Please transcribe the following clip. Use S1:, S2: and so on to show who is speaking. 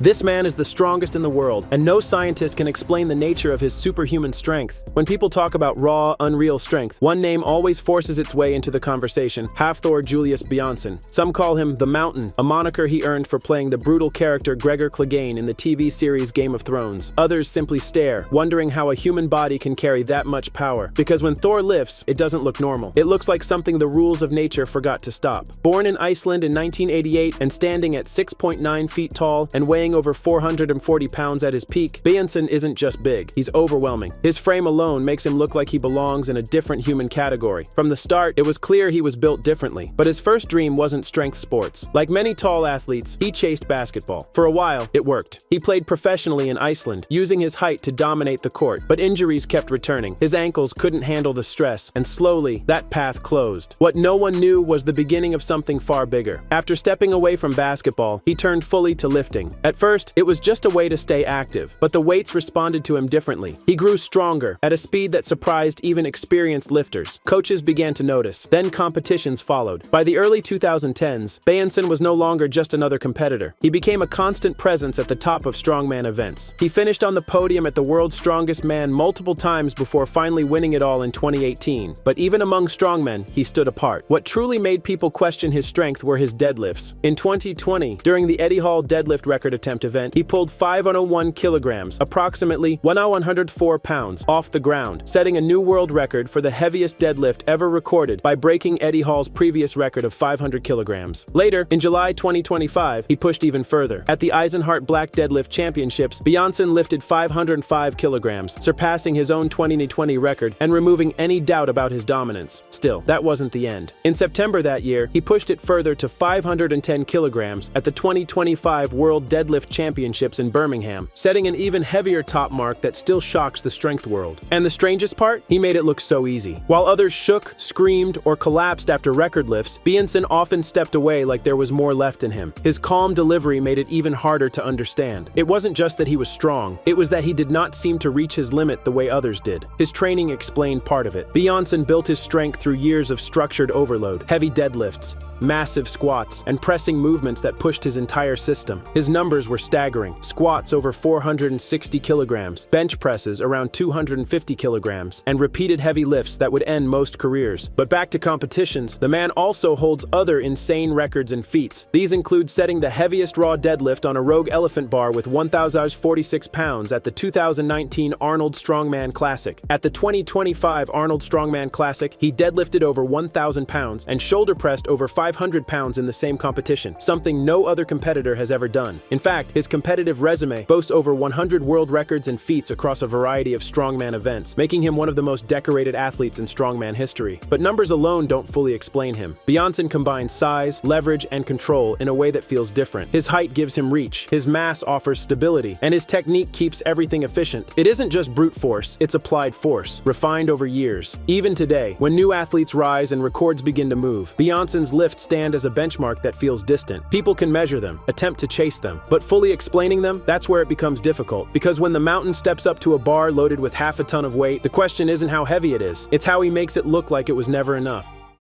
S1: This man is the strongest in the world, and no scientist can explain the nature of his superhuman strength. When people talk about raw, unreal strength, one name always forces its way into the conversation: Hafthor Julius Bjornsson. Some call him the Mountain, a moniker he earned for playing the brutal character Gregor Clegane in the TV series Game of Thrones. Others simply stare, wondering how a human body can carry that much power. Because when Thor lifts, it doesn't look normal. It looks like something the rules of nature forgot to stop. Born in Iceland in 1988 and standing at 6.9 feet tall and weighing over 440 pounds at his peak, Bjornsson isn't just big, he's overwhelming. His frame alone makes him look like he belongs in a different human category. From the start, it was clear he was built differently, but his first dream wasn't strength sports. Like many tall athletes, he chased basketball. For a while, it worked. He played professionally in Iceland, using his height to dominate the court, but injuries kept returning. His ankles couldn't handle the stress, and slowly, that path closed. What no one knew was the beginning of something far bigger. After stepping away from basketball, he turned fully to lifting. At first, it was just a way to stay active, but the weights responded to him differently. He grew stronger, at a speed that surprised even experienced lifters. Coaches began to notice. Then competitions followed. By the early 2010s, Bjornsson was no longer just another competitor. He became a constant presence at the top of strongman events. He finished on the podium at the World's Strongest Man multiple times before finally winning it all in 2018. But even among strongmen, he stood apart. What truly made people question his strength were his deadlifts. In 2020, during the Eddie Hall deadlift record attempt event, he pulled 501 kilograms, approximately 104 pounds, off the ground, setting a new world record for the heaviest deadlift ever recorded by breaking Eddie Hall's previous record of 500 kilograms. Later, in July 2025, he pushed even further. At the Eisenhart Black Deadlift Championships, Bjornsson lifted 505 kilograms, surpassing his own 2020 record and removing any doubt about his dominance. Still, that wasn't the end. In September that year, he pushed it further to 510 kilograms at the 2025 World Deadlift Championships in Birmingham, setting an even heavier top mark that still shocks the strength world. And the strangest part? He made it look so easy. While others shook, screamed, or collapsed after record lifts, Bjornsson often stepped away like there was more left in him. His calm delivery made it even harder to understand. It wasn't just that he was strong, it was that he did not seem to reach his limit the way others did. His training explained part of it. Bjornsson built his strength through years of structured overload, heavy deadlifts, massive squats, and pressing movements that pushed his entire system. His numbers were staggering. Squats over 460 kilograms, bench presses around 250 kilograms, and repeated heavy lifts that would end most careers. But back to competitions, the man also holds other insane records and feats. These include setting the heaviest raw deadlift on a Rogue Elephant bar with 1,046 pounds at the 2019 Arnold Strongman Classic. At the 2025 Arnold Strongman Classic, he deadlifted over 1,000 pounds and shoulder pressed over 500 pounds in the same competition, something no other competitor has ever done. In fact, his competitive resume boasts over 100 world records and feats across a variety of strongman events, making him one of the most decorated athletes in strongman history. But numbers alone don't fully explain him. Bjornsson combines size, leverage, and control in a way that feels different. His height gives him reach, his mass offers stability, and his technique keeps everything efficient. It isn't just brute force, it's applied force, refined over years. Even today, when new athletes rise and records begin to move, Bjornsson's lifts stand as a benchmark that feels distant. People can measure them, attempt to chase them, but fully explaining them, that's where it becomes difficult. Because when the Mountain steps up to a bar loaded with half a ton of weight, the question isn't how heavy it is, it's how he makes it look like it was never enough.